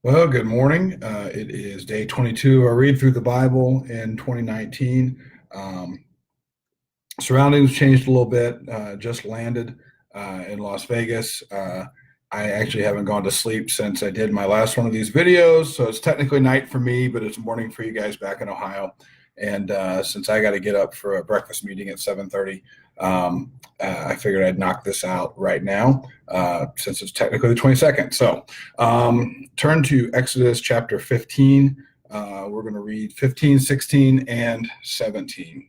Well, good morning. It is day 22. I read through the Bible in 2019. Um, Surroundings changed a little bit. Just landed in Las Vegas. I actually haven't gone to sleep since I did my last one of these videos. So it's technically night for me, but it's morning for you guys back in Ohio. And since I got to get up for a breakfast meeting at 7:30, I figured I'd knock this out right now since it's technically the 22nd. So turn to Exodus chapter 15. We're going to read 15, 16, and 17.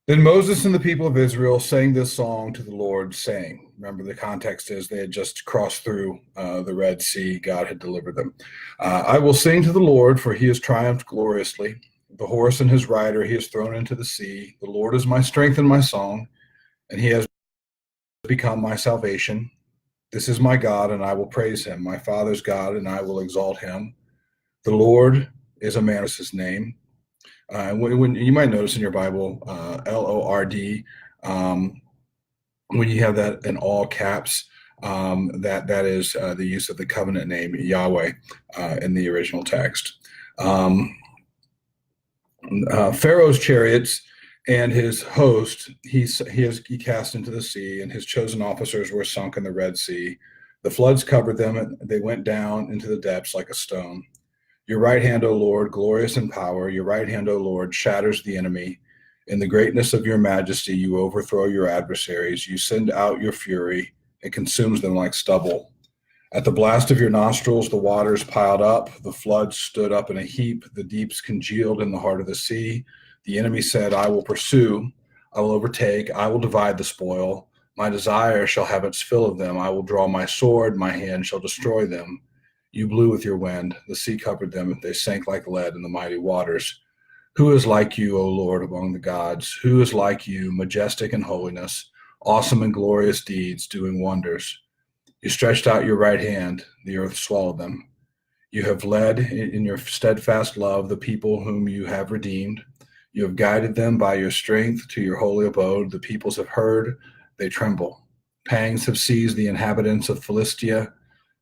Then Moses and the people of Israel sang this song to the Lord, saying, remember, the context is they had just crossed through the Red Sea. God had delivered them. I will sing to the Lord, for he has triumphed gloriously. The horse and his rider he has thrown into the sea. The Lord is my strength and my song, and he has become my salvation. This is my God, and I will praise him, my father's God, and I will exalt him. The Lord is a man, is his name. When you might notice in your Bible, Lord, when you have that in all caps, that is the use of the covenant name Yahweh in the original text. Pharaoh's chariots and his host he cast into the sea, and his chosen officers were sunk in the Red Sea. The floods covered them, and they went down into the depths like a stone. Your right hand, O Lord, glorious in power. Your right hand, O Lord, shatters the enemy. In the greatness of your majesty, you overthrow your adversaries. You send out your fury. It consumes them like stubble. At the blast of your nostrils, the waters piled up. The floods stood up in a heap. The deeps congealed in the heart of the sea. The enemy said, I will pursue. I will overtake. I will divide the spoil. My desire shall have its fill of them. I will draw my sword. My hand shall destroy them. You blew with your wind. The sea covered them. They sank like lead in the mighty waters. Who is like you, O Lord, among the gods? Who is like you, majestic in holiness, awesome in glorious deeds, doing wonders? You stretched out your right hand. The earth swallowed them. You have led in your steadfast love the people whom you have redeemed. You have guided them by your strength to your holy abode. The peoples have heard. They tremble. Pangs have seized the inhabitants of Philistia.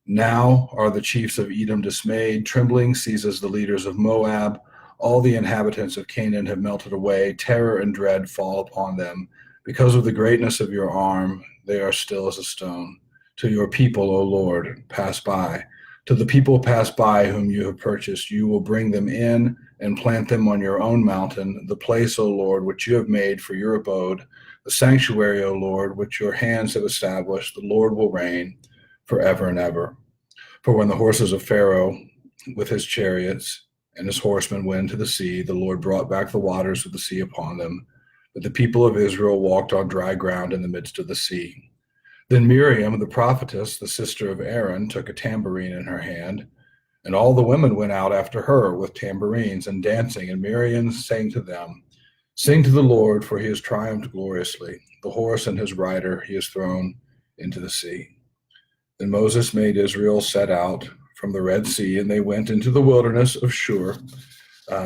Now are the chiefs of Edom dismayed. Trembling seizes the leaders of Moab. All the inhabitants of Canaan have melted away. Terror and dread fall upon them. Because of the greatness of your arm, they are still as a stone. To your people, O Lord, pass by. To the people pass by whom you have purchased, you will bring them in and plant them on your own mountain, the place, O Lord, which you have made for your abode, the sanctuary, O Lord, which your hands have established. The Lord will reign forever and ever. For when the horses of Pharaoh with his chariots and his horsemen went into the sea, the Lord brought back the waters of the sea upon them. But the people of Israel walked on dry ground in the midst of the sea. Then Miriam, the prophetess, the sister of Aaron, took a tambourine in her hand, and all the women went out after her with tambourines and dancing. And Miriam sang to them, sing to the Lord, for he has triumphed gloriously. The horse and his rider he has thrown into the sea. Then Moses made Israel set out from the Red Sea, and they went into the wilderness of Shur.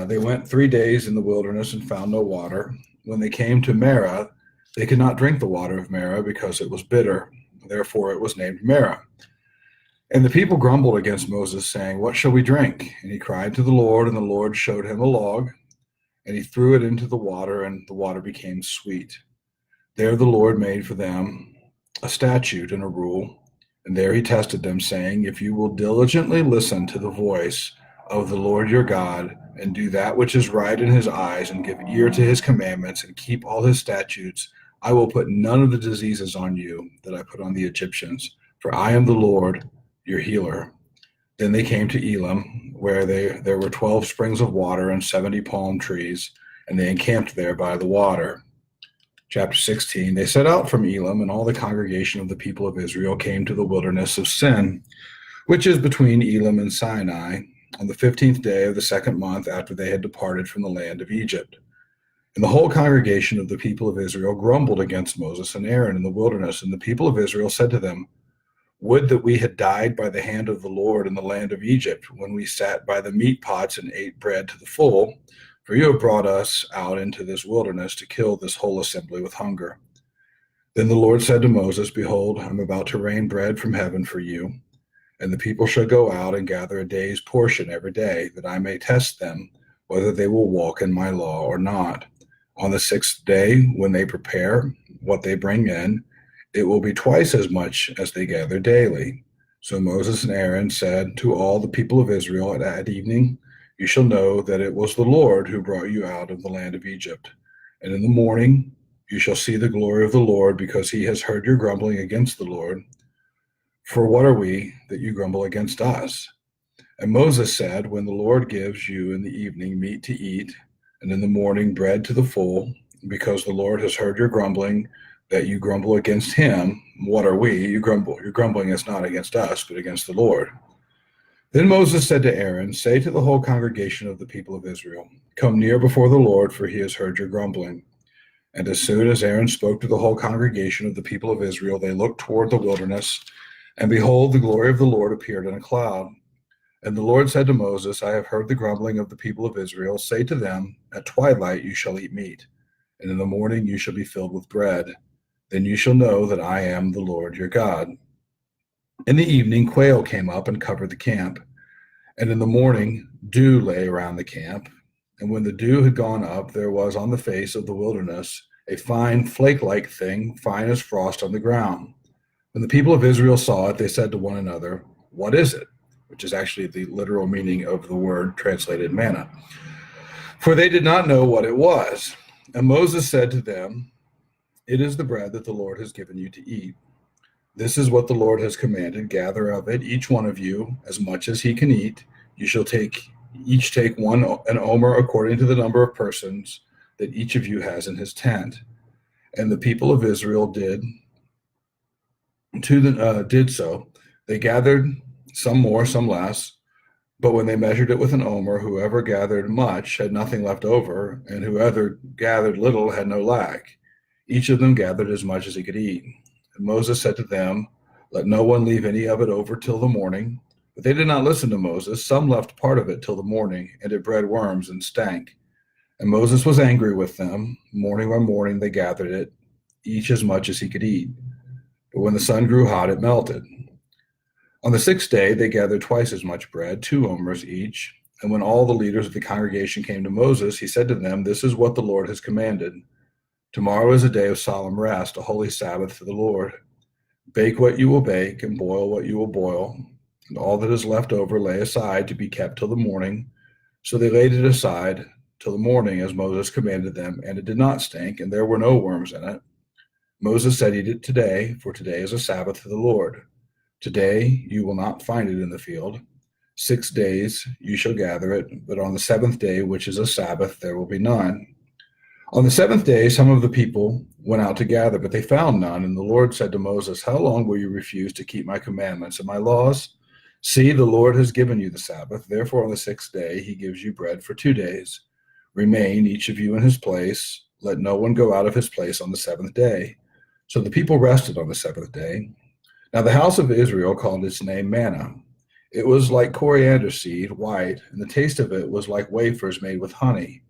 They went 3 days in the wilderness and found no water. When they came to Marah, they could not drink the water of Marah because it was bitter. Therefore it was named Marah. And the people grumbled against Moses, saying, what shall we drink? And he cried to the Lord, and the Lord showed him a log, and he threw it into the water, and the water became sweet. There the Lord made for them a statute and a rule. And there he tested them, saying, if you will diligently listen to the voice of the Lord your God, and do that which is right in his eyes, and give ear to his commandments, and keep all his statutes, I will put none of the diseases on you that I put on the Egyptians, for I am the Lord your healer. Then they came to Elim, where there were 12 springs of water and 70 palm trees, and they encamped there by the water. Chapter 16, they set out from Elim, and all the congregation of the people of Israel came to the wilderness of Sin, which is between Elim and Sinai, on the 15th day of the second month after they had departed from the land of Egypt. And the whole congregation of the people of Israel grumbled against Moses and Aaron in the wilderness, and the people of Israel said to them, would that we had died by the hand of the Lord in the land of Egypt, when we sat by the meat pots and ate bread to the full, for you have brought us out into this wilderness to kill this whole assembly with hunger. Then the Lord said to Moses, behold, I am about to rain bread from heaven for you, And the people shall go out and gather a day's portion every day, that I may test them whether they will walk in my law or not. On the sixth day, when they prepare what they bring in, it will be twice as much as they gather daily. So Moses and Aaron said to all the people of Israel at evening, you shall know that it was the Lord who brought you out of the land of Egypt. And in the morning you shall see the glory of the Lord, because he has heard your grumbling against the Lord. For what are we that you grumble against us? And Moses said, when the Lord gives you in the evening meat to eat, and in the morning bread to the full, because the Lord has heard your grumbling, that you grumble against him, what are we? You grumble. Your grumbling is not against us, but against the Lord. Then Moses said to Aaron, say to the whole congregation of the people of Israel, come near before the Lord, for he has heard your grumbling. And as soon as Aaron spoke to the whole congregation of the people of Israel, they looked toward the wilderness, and behold, the glory of the Lord appeared in a cloud. And the Lord said to Moses, I have heard the grumbling of the people of Israel. Say to them, at twilight you shall eat meat, and in the morning you shall be filled with bread. Then you shall know that I am the Lord your God. In the evening quail came up and covered the camp, and in the morning dew lay around the camp. And when the dew had gone up, there was on the face of the wilderness a fine flake-like thing, fine as frost on the ground. When the people of Israel saw it, they said to one another, what is it? Which is actually the literal meaning of the word translated manna. For they did not know what it was. And Moses said to them, it is the bread that the Lord has given you to eat. This is what the Lord has commanded. Gather of it, each one of you, as much as he can eat. You shall each take an omer according to the number of persons that each of you has in his tent. And the people of Israel did so. They gathered some more, some less. But when they measured it with an omer, whoever gathered much had nothing left over, and whoever gathered little had no lack. Each of them gathered as much as he could eat. And Moses said to them, let no one leave any of it over till the morning. But they did not listen to Moses. Some left part of it till the morning, and it bred worms and stank. And Moses was angry with them. Morning by morning they gathered it, each as much as he could eat. But when the sun grew hot, it melted. On the sixth day they gathered twice as much bread, 2 omers each. And when all the leaders of the congregation came to Moses, he said to them, this is what the Lord has commanded. Tomorrow is a day of solemn rest, a holy Sabbath for the Lord. Bake what you will bake, and boil what you will boil, and all that is left over lay aside to be kept till the morning. So they laid it aside till the morning, as Moses commanded them, and it did not stink, and there were no worms in it. Moses said, eat it today, for today is a Sabbath to the Lord. Today you will not find it in the field. 6 days you shall gather it, but on the seventh day, which is a Sabbath, there will be none. On the seventh day, some of the people went out to gather, but they found none. And the Lord said to Moses, how long will you refuse to keep my commandments and my laws? See, the Lord has given you the Sabbath. Therefore, on the sixth day, he gives you bread for 2 days. Remain, each of you in his place. Let no one go out of his place on the seventh day. So the people rested on the seventh day. Now the house of Israel called its name manna. It was like coriander seed, white, and the taste of it was like wafers made with honey.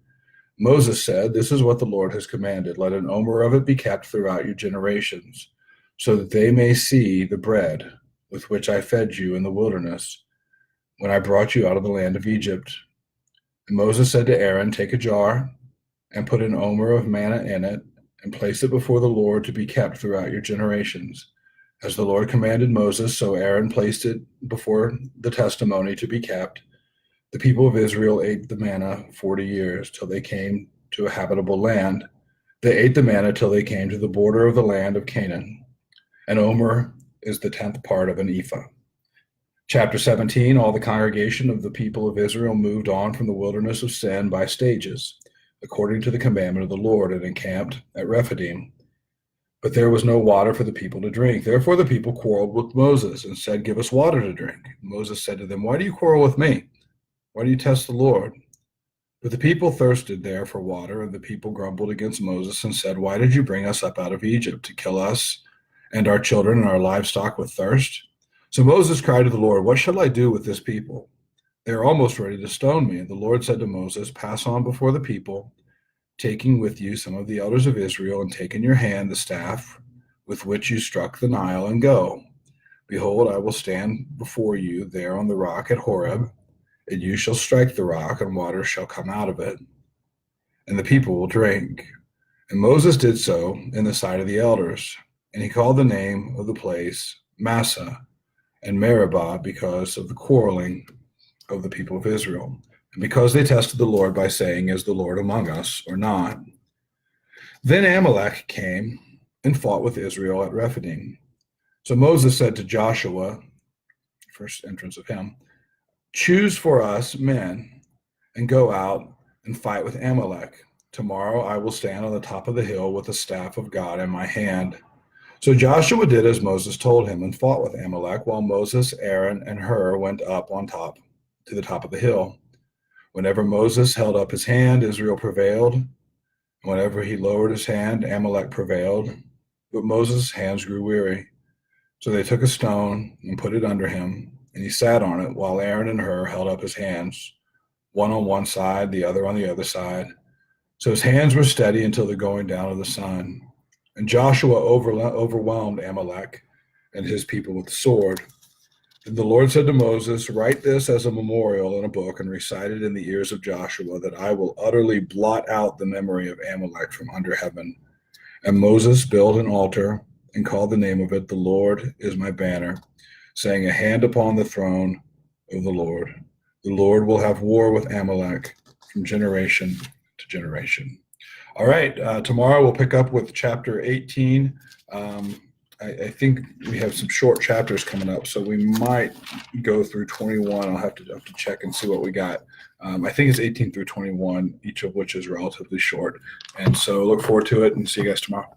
Moses said, this is what the Lord has commanded. Let an omer of it be kept throughout your generations, so that they may see the bread with which I fed you in the wilderness when I brought you out of the land of Egypt. And Moses said to Aaron, take a jar and put an omer of manna in it and place it before the Lord to be kept throughout your generations. As the Lord commanded Moses, so Aaron placed it before the testimony to be kept. The people of Israel ate the manna 40 years till they came to a habitable land. They ate the manna till they came to the border of the land of Canaan. An omer is the 10th part of an ephah. Chapter 17, all the congregation of the people of Israel moved on from the wilderness of Sin by stages, according to the commandment of the Lord, and encamped at Rephidim. But there was no water for the people to drink. Therefore the people quarreled with Moses and said, give us water to drink. Moses said to them, why do you quarrel with me? Why do you test the Lord? But the people thirsted there for water, and the people grumbled against Moses and said, why did you bring us up out of Egypt to kill us and our children and our livestock with thirst? So Moses cried to the Lord, what shall I do with this people? They are almost ready to stone me. And the Lord said to Moses, pass on before the people, taking with you some of the elders of Israel, and take in your hand the staff with which you struck the Nile, and go. Behold, I will stand before you there on the rock at Horeb, and you shall strike the rock, and water shall come out of it, and the people will drink. And Moses did so in the sight of the elders, and he called the name of the place Massah and Meribah because of the quarreling of the people of Israel, and because they tested the Lord by saying, Is the Lord among us or not? Then Amalek came and fought with Israel at Rephidim. So Moses said to Joshua, first entrance of him, Choose for us men and go out and fight with Amalek. Tomorrow I will stand on the top of the hill with the staff of God in my hand. So Joshua did as Moses told him and fought with Amalek, while Moses, Aaron, and Hur went up on top to the top of the hill. Whenever Moses held up his hand, Israel prevailed. Whenever he lowered his hand, Amalek prevailed. But Moses' hands grew weary. So they took a stone and put it under him, and he sat on it, while Aaron and Hur held up his hands, one on one side, the other on the other side. So his hands were steady until the going down of the sun. And Joshua overwhelmed Amalek and his people with the sword. And the Lord said to Moses, Write this as a memorial in a book and recite it in the ears of Joshua, that I will utterly blot out the memory of Amalek from under heaven. And Moses built an altar and called the name of it, The Lord is my banner, saying, A hand upon the throne of the Lord. The Lord will have war with Amalek from generation to generation. All right, tomorrow we'll pick up with chapter 18. I think we have some short chapters coming up, so we might go through 21. I'll have to check and see what we got. I think it's 18 through 21, each of which is relatively short. And so look forward to it and see you guys tomorrow.